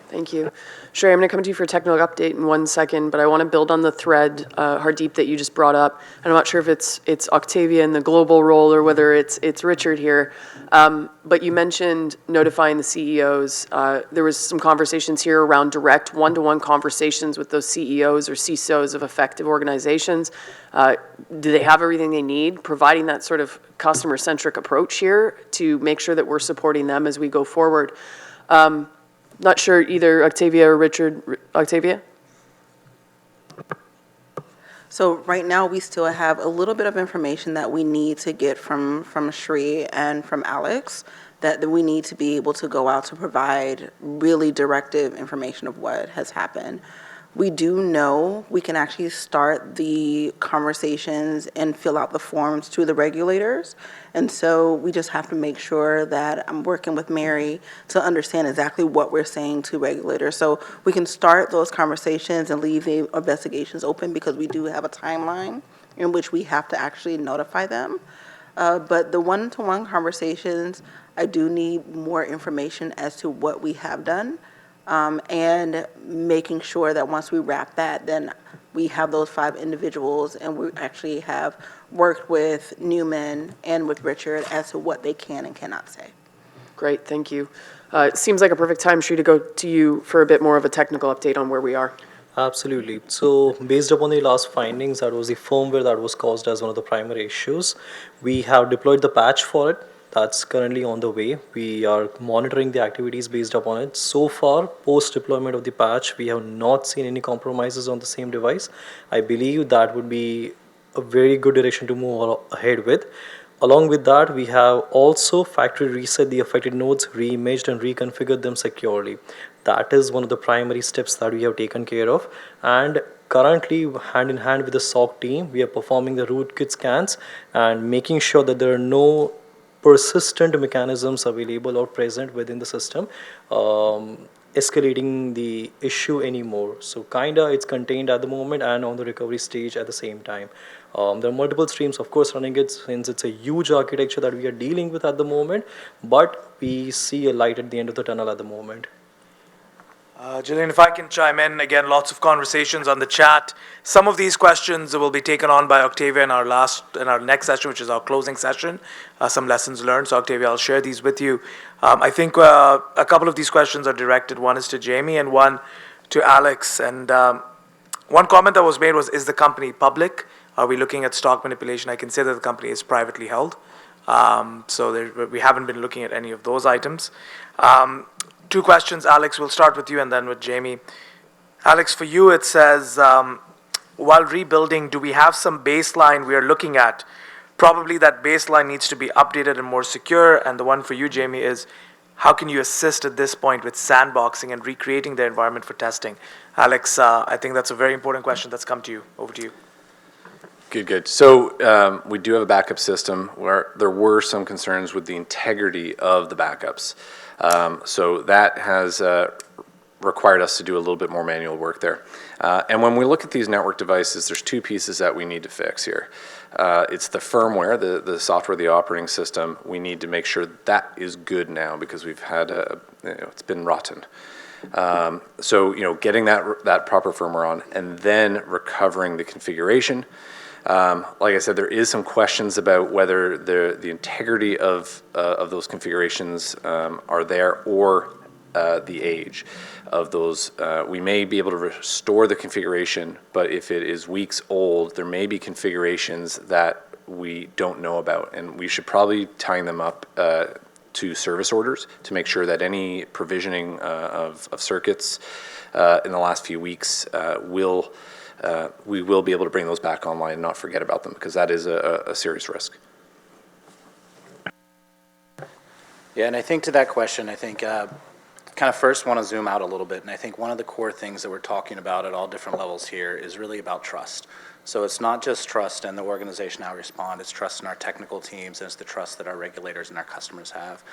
Thank you. Sherry, I'm going to come to you for a technical update in 1 second, but I want to build on the thread, Hardeep, that you just brought up. I'm not sure if it's Octavia in the global role or whether it's Richard here, but you mentioned notifying the CEOs. There was some conversations here around direct one-to-one conversations with those CEOs or CISOs of effective organizations. Do they have everything they need? Providing that sort of customer-centric approach here to make sure that we're supporting them as we go forward. Not sure either Octavia or Richard. Octavia? So right now we still have a little bit of information that we need to get from Shri and from Alex that we need to be able to go out to provide really directive information of what has happened. We do know we can actually start the conversations and fill out the forms to the regulators. And so we just have to make sure that I'm working with Mary to understand exactly what we're saying to regulators. So we can start those conversations and leave the investigations open because we do have a timeline in which we have to actually notify them. But the one-to-one conversations, I do need more information as to what we have done. And making sure that once we wrap that, then we have those 5 individuals, and we actually have worked with Newman and with Richard as to what they can and cannot say. Great, thank you. It seems like a perfect time, Shri, to go to you for a bit more of a technical update on where we are. Absolutely. So based upon the last findings, that was the firmware that was caused as one of the primary issues. We have deployed the patch for it. That's currently on the way. We are monitoring the activities based upon it. So far, post deployment of the patch, we have not seen any compromises on the same device. I believe that would be a very good direction to move ahead with. Along with that, we have also factory reset the affected nodes, reimaged and reconfigured them securely. That is one of the primary steps that we have taken care of. And currently, hand in hand with the SOC team, we are performing the rootkit scans and making sure that there are no persistent mechanisms available or present within the system, escalating the issue anymore. So kinda it's contained at the moment and on the recovery stage at the same time. There are multiple streams, of course, running it since it's a huge architecture that we are dealing with at the moment, but we see a light at the end of the tunnel at the moment. Jillian, if I can chime in, again, lots of conversations on the chat. Some of these questions will be taken on by Octavia in our next session, which is our closing session, some lessons learned. So Octavia, I'll share these with you. I think a couple of these questions are directed. One is to Jamie and one to Alex. And one comment that was made was, is the company public? Are we looking at stock manipulation? I can say that the company is privately held. So we haven't been looking at any of those items. 2 questions, Alex, we'll start with you and then with Jamie. Alex, for you it says, while rebuilding, do we have some baseline we are looking at? Probably that baseline needs to be updated and more secure. And the one for you, Jamie, is, how can you assist at this point with sandboxing and recreating the environment for testing? Alex, I think that's a very important question that's come to you. Over to you. Good. So we do have a backup system where there were some concerns with the integrity of the backups. So that has required us to do a little bit more manual work there. And when we look at these network devices, there's two pieces that we need to fix here. It's the firmware, the software, the operating system. We need to make sure that is good now because we've had it's been rotten. So getting that proper firmware on, and then recovering the configuration. Like I said, there is some questions about whether the integrity of those configurations are there, or the age of those. We may be able to restore the configuration, but if it is weeks old, there may be configurations that we don't know about, and we should probably tie them up to service orders to make sure that any provisioning of circuits in the last few weeks we will be able to bring those back online and not forget about them, because that is a serious risk. Yeah, and I think to that question, I think kind of first want to zoom out a little bit, and I think one of the core things that we're talking about at all different levels here is really about trust. So it's not just trust in the organization how we respond, it's trust in our technical teams, and it's the trust that our regulators and our customers have.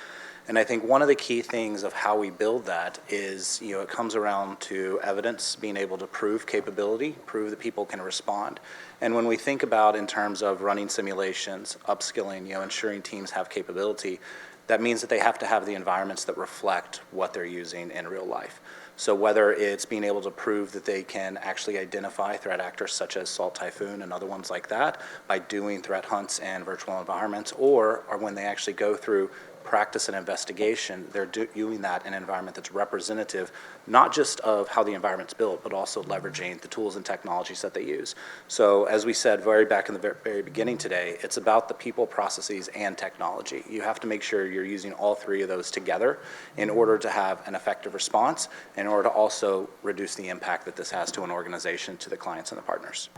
And I think one of the key things of how we build that is, it comes around to evidence, being able to prove capability, prove that people can respond. And when we think about in terms of running simulations, upskilling, ensuring teams have capability, that means that they have to have the environments that reflect what they're using in real life. So whether it's being able to prove that they can actually identify threat actors such as Salt Typhoon and other ones like that by doing threat hunts and virtual environments, or when they actually go through practice and investigation, they're doing that in an environment that's representative, not just of how the environment's built, but also leveraging the tools and technologies that they use. So as we said back in the very beginning today, it's about the people, processes, and technology. You have to make sure you're using all three of those together in order to have an effective response, in order to also reduce the impact that this has to an organization, to the clients and the partners.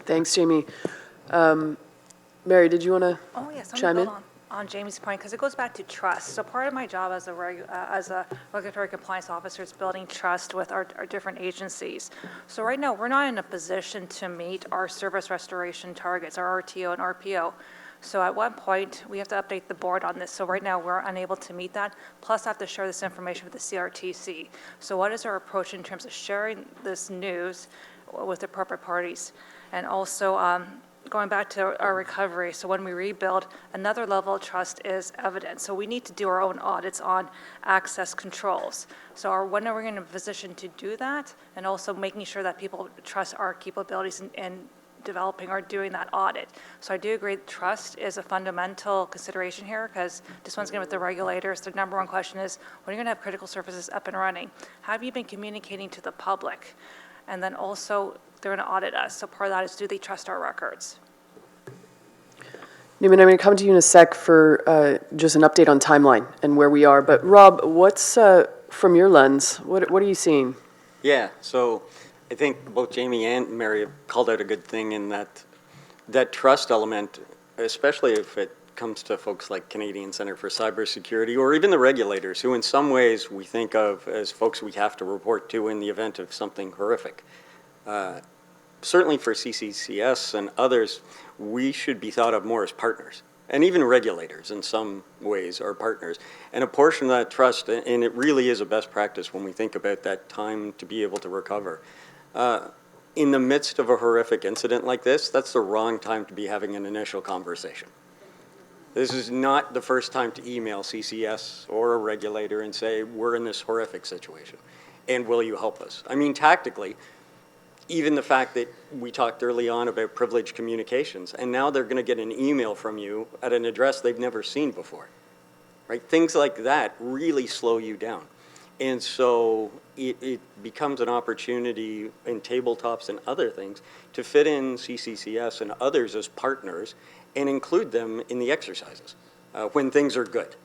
Thanks, Jamie. Mary, did you want to chime in? On Jamie's point, because it goes back to trust. So part of my job as a regulatory compliance officer is building trust with our different agencies. So right now, we're not in a position to meet our service restoration targets, our RTO and RPO. So at one point, we have to update the board on this. So right now, we're unable to meet that. Plus, I have to share this information with the CRTC. So what is our approach in terms of sharing this news with the appropriate parties? And also, going back to our recovery, so when we rebuild, another level of trust is evidence. So we need to do our own audits on access controls. So when are we in a position to do that? And also making sure that people trust our capabilities in developing or doing that audit. So I do agree that trust is a fundamental consideration here, because this one's going with the regulators. The number one question is, when are you going to have critical services up and running? Have you been communicating to the public? And then also, they're going to audit us. So part of that is, do they trust our records? Newman, I'm going to come to you in a sec for just an update on timeline and where we are. But Rob, what's from your lens? What are you seeing? Yeah, so I think both Jamie and Mary have called out a good thing in that trust element, especially if it comes to folks like Canadian Centre for Cybersecurity, or even the regulators, who in some ways we think of as folks we have to report to in the event of something horrific. Certainly for CCCS and others, we should be thought of more as partners. And even regulators in some ways are partners. And a portion of that trust, and it really is a best practice when we think about that time to be able to recover. In the midst of a horrific incident like this, that's the wrong time to be having an initial conversation. This is not the first time to email CCS or a regulator and say, we're in this horrific situation, and will you help us? I mean, tactically, even the fact that we talked early on about privileged communications, and now they're going to get an email from you at an address they've never seen before, right? Things like that really slow you down. And so it becomes an opportunity in tabletops and other things to fit in CCCS and others as partners and include them in the exercises when things are good.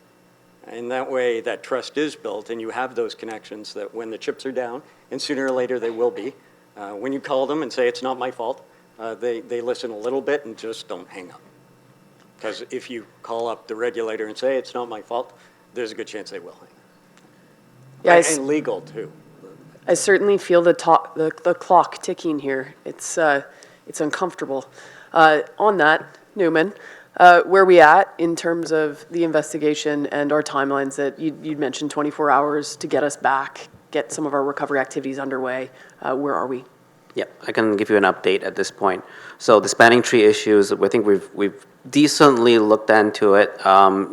And that way that trust is built, and you have those connections that when the chips are down, and sooner or later they will be, when you call them and say it's not my fault, they listen a little bit and just don't hang up. Because if you call up the regulator and say it's not my fault, there's a good chance they will. Yeah, And legal too. I certainly feel the clock ticking here. It's uncomfortable. On that, Newman, where are we at in terms of the investigation and our timelines that you'd mentioned 24 hours to get us back, get some of our recovery activities underway? Where are we? Yep, I can give you an update at this point. So the spanning tree issues, I think we've decently looked into it.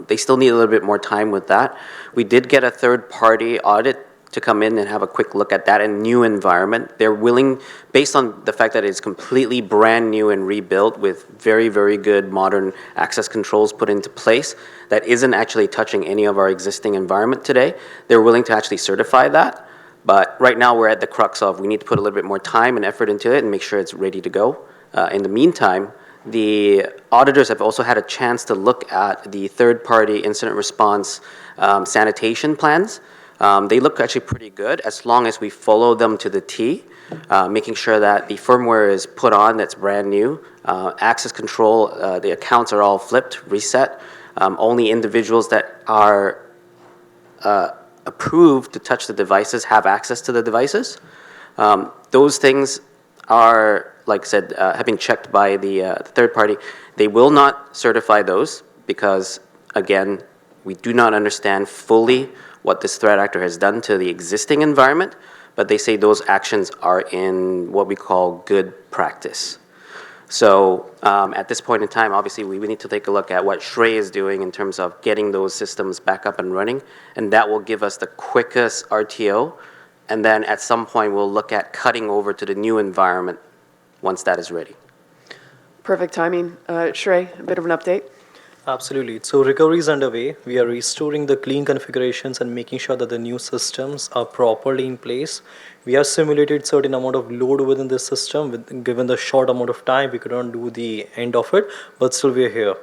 They still need a little bit more time with that. We did get a third-party audit to come in and have a quick look at that in new environment. They're willing, based on the fact that it's completely brand new and rebuilt with very, very good modern access controls put into place that isn't actually touching any of our existing environment today, they're willing to actually certify that. But right now we're at the crux of we need to put a little bit more time and effort into it and make sure it's ready to go. In the meantime, the auditors have also had a chance to look at the third-party incident response sanitation plans. They look actually pretty good as long as we follow them to the T, making sure that the firmware is put on that's brand new, access control, the accounts are all flipped, reset. Only individuals that are approved to touch the devices have access to the devices. Those things are, like I said, have been checked by the third party. They will not certify those because, again, we do not understand fully what this threat actor has done to the existing environment, but they say those actions are in what we call good practice. So at this point in time, obviously, we need to take a look at what Shrey is doing in terms of getting those systems back up and running, and that will give us the quickest RTO, and then at some point, we'll look at cutting over to the new environment once that is ready. Perfect timing. Shrey, a bit of an update? Absolutely. So recovery is underway. We are restoring the clean configurations and making sure that the new systems are properly in place. We have simulated certain amount of load within the system. Given the short amount of time, we could not do the end of it, but still we are here.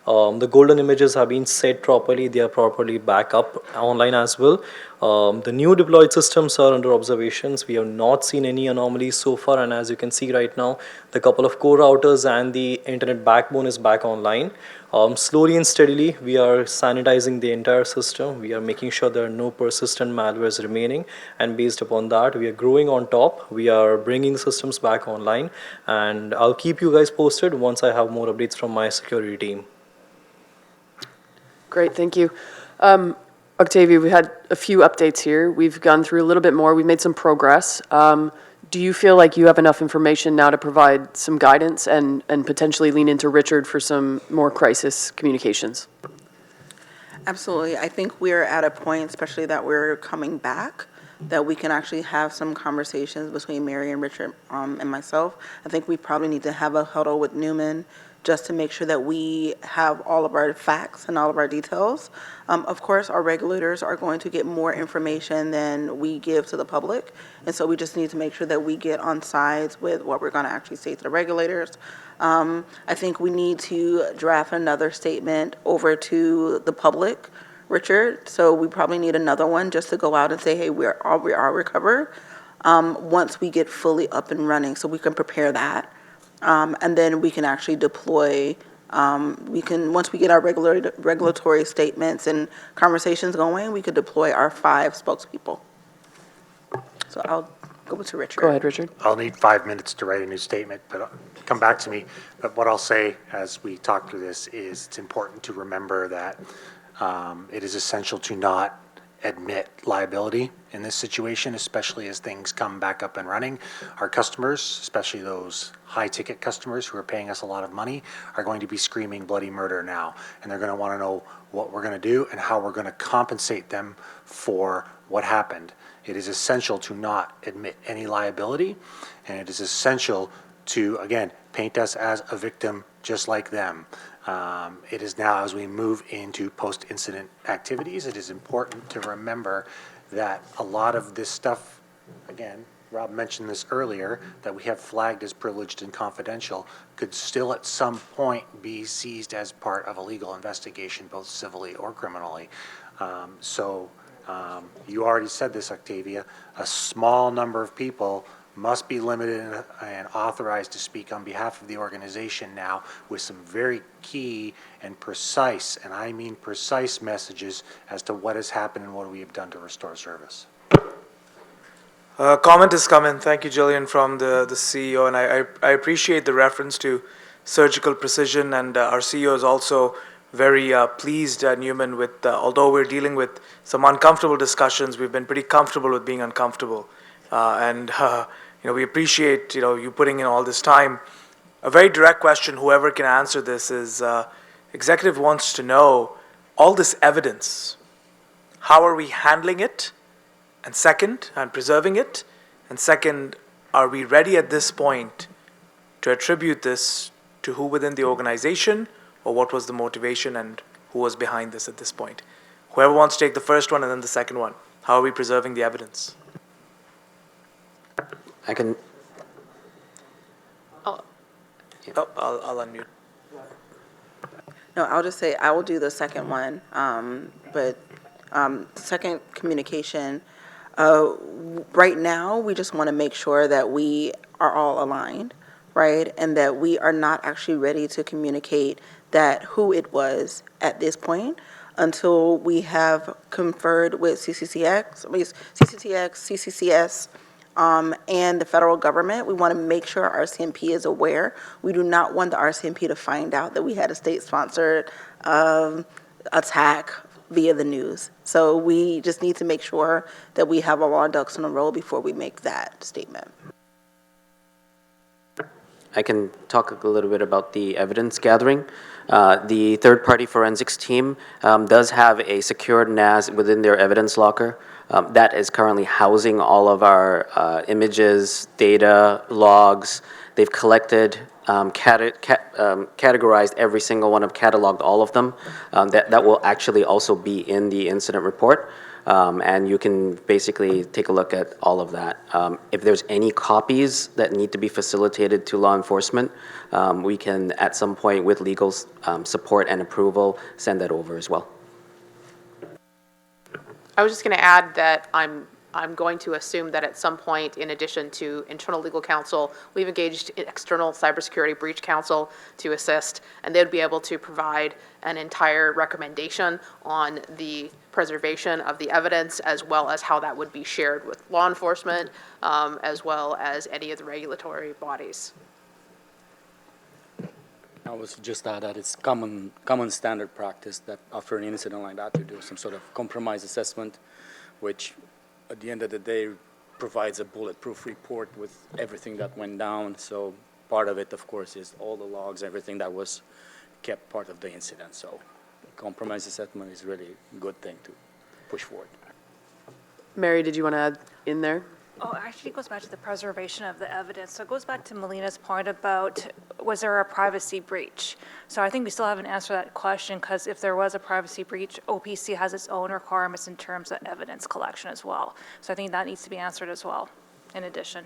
The golden images have been set properly. They are properly back up online as well. The new deployed systems are under observations. We have not seen any anomalies so far, and as you can see right now, the couple of core routers and the internet backbone is back online. Slowly and steadily, we are sanitizing the entire system. We are making sure there are no persistent malwares remaining, and based upon that, we are growing on top. We are bringing the systems back online, and I'll keep you guys posted once I have more updates from my security team. Great, thank you. Octavia, we had a few updates here. We've gone through a little bit more. We've made some progress. Do you feel like you have enough information now to provide some guidance and potentially lean into Richard for some more crisis communications? Absolutely. I think we're at a point, especially that we're coming back, that we can actually have some conversations between Mary and Richard and myself. I think we probably need to have a huddle with Newman just to make sure that we have all of our facts and all of our details. Of course, our regulators are going to get more information than we give to the public, and so we just need to make sure that we get on sides with what we're going to actually say to the regulators. I think we need to draft another statement over to the public, Richard, so we probably need another one just to go out and say, hey, we are recovered once we get fully up and running, so we can prepare that. And then we can actually deploy, once we get our regulatory statements and conversations going, we could deploy our 5 spokespeople. So I'll go to Richard. Go ahead, Richard. I'll need 5 minutes to write a new statement, but come back to me. But what I'll say as we talk through this is it's important to remember that it is essential to not admit liability in this situation, especially as things come back up and running. Our customers, especially those high-ticket customers who are paying us a lot of money, are going to be screaming bloody murder now, and they're going to want to know what we're going to do and how we're going to compensate them for what happened. It is essential to not admit any liability, and it is essential to, again, paint us as a victim just like them. It is now, as we move into post-incident activities, it is important to remember that a lot of this stuff, again, Rob mentioned this earlier, that we have flagged as privileged and confidential, could still at some point be seized as part of a legal investigation, both civilly or criminally. You already said this, Octavia, a small number of people must be limited and authorized to speak on behalf of the organization now with some very key and precise, and I mean precise messages as to what has happened and what we have done to restore service. Comment is coming. Thank you, Jillian, from the CEO, and I appreciate the reference to surgical precision, and our CEO is also very pleased, Newman, with although we're dealing with some uncomfortable discussions, we've been pretty comfortable with being uncomfortable, and we appreciate you putting in all this time. A very direct question, whoever can answer this, is executive wants to know all this evidence. How are we handling it? And second, and preserving it. And second, are we ready at this point to attribute this to who within the organization, or what was the motivation and who was behind this at this point? Whoever wants to take the first one and then the second one. How are we preserving the evidence? I can. I'll unmute. No, I'll just say I will do the second one. Second communication. Right now, we just want to make sure that we are all aligned, right? And that we are not actually ready to communicate that who it was at this point until we have conferred with CCCX, CCCS, and the federal government. We want to make sure RCMP is aware. We do not want the RCMP to find out that we had a state-sponsored attack via the news. So we just need to make sure that we have all our ducks in a row before we make that statement. I can talk a little bit about the evidence gathering. The third-party forensics team does have a secured NAS within their evidence locker that is currently housing all of our images, data, logs. They've collected, categorized every single one, cataloged all of them. That will actually also be in the incident report. And you can basically take a look at all of that. If there's any copies that need to be facilitated to law enforcement, we can, at some point with legal support and approval, send that over as well. I was just going to add that I'm going to assume that at some point, in addition to internal legal counsel, we've engaged external cybersecurity breach counsel to assist, and they'd be able to provide an entire recommendation on the preservation of the evidence, as well as how that would be shared with law enforcement, as well as any of the regulatory bodies. I was just add that it's common standard practice that after an incident like that, you do some sort of compromise assessment, which at the end of the day provides a bulletproof report with everything that went down. So part of it, of course, is all the logs, everything that was kept part of the incident. So compromise assessment is really a good thing to push forward. Mary, did you want to add in there? Oh, actually, it goes back to the preservation of the evidence. So it goes back to Melina's point about, was there a privacy breach? So I think we still haven't answered that question, because if there was a privacy breach, OPC has its own requirements in terms of evidence collection as well. So I think that needs to be answered as well, in addition.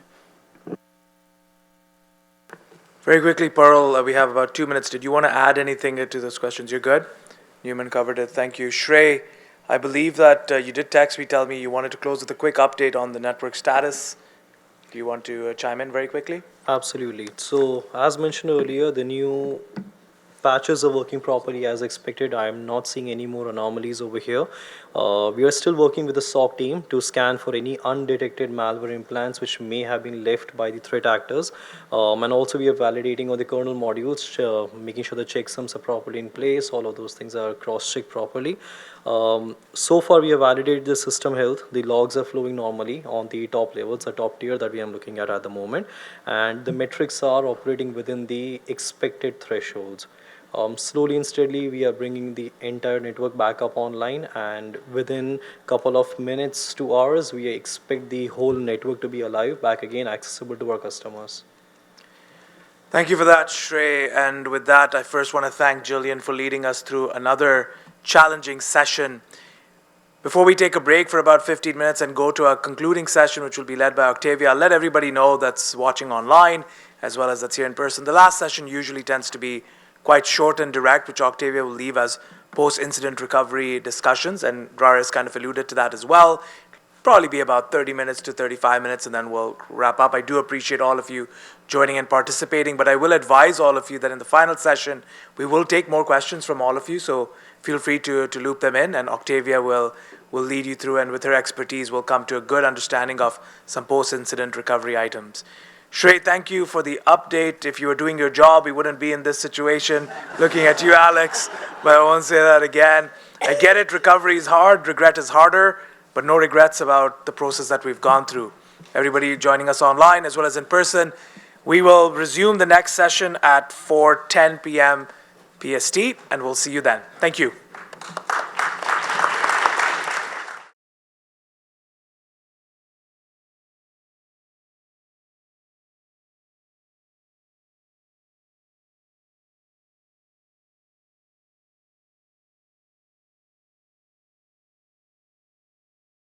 Very quickly, Pearl, we have about 2 minutes. Did you want to add anything to those questions? You're good? Newman covered it. Thank you. Shrey, I believe that you did text me, tell me you wanted to close with a quick update on the network status. Do you want to chime in very quickly? Absolutely. So as mentioned earlier, the new patches are working properly as expected. I am not seeing any more anomalies over here. We are still working with the SOC team to scan for any undetected malware implants which may have been left by the threat actors. And also we are validating on the kernel modules, making sure the checksums are properly in place. All of those things are cross-checked properly. So far we have validated the system health. The logs are flowing normally on the top levels, the top tier that we are looking at the moment. And the metrics are operating within the expected thresholds. Slowly and steadily, we are bringing the entire network back up online, and within a couple of minutes to hours, we expect the whole network to be alive, back again, accessible to our customers. Thank you for that, Shrey. And with that, I first want to thank Jillian for leading us through another challenging session. Before we take a break for about 15 minutes and go to our concluding session, which will be led by Octavia, I'll let everybody know that's watching online, as well as that's here in person. The last session usually tends to be quite short and direct, which Octavia will leave as post-incident recovery discussions, and Drar has kind of alluded to that as well. probably be about 30 minutes to 35 minutes, and then we'll wrap up. I do appreciate all of you joining and participating, but I will advise all of you that in the final session, we will take more questions from all of you, so feel free to loop them in, and Octavia will lead you through, and with her expertise, we'll come to a good understanding of some post-incident recovery items. Shrey, thank you for the update. If you were doing your job, we wouldn't be in this situation. Looking at you, Alex, but I won't say that again. I get it, recovery is hard, regret is harder, but no regrets about the process that we've gone through. Everybody joining us online as well as in person, we will resume the next session at 4:10 p.m. PST, and we'll see you then. Thank you.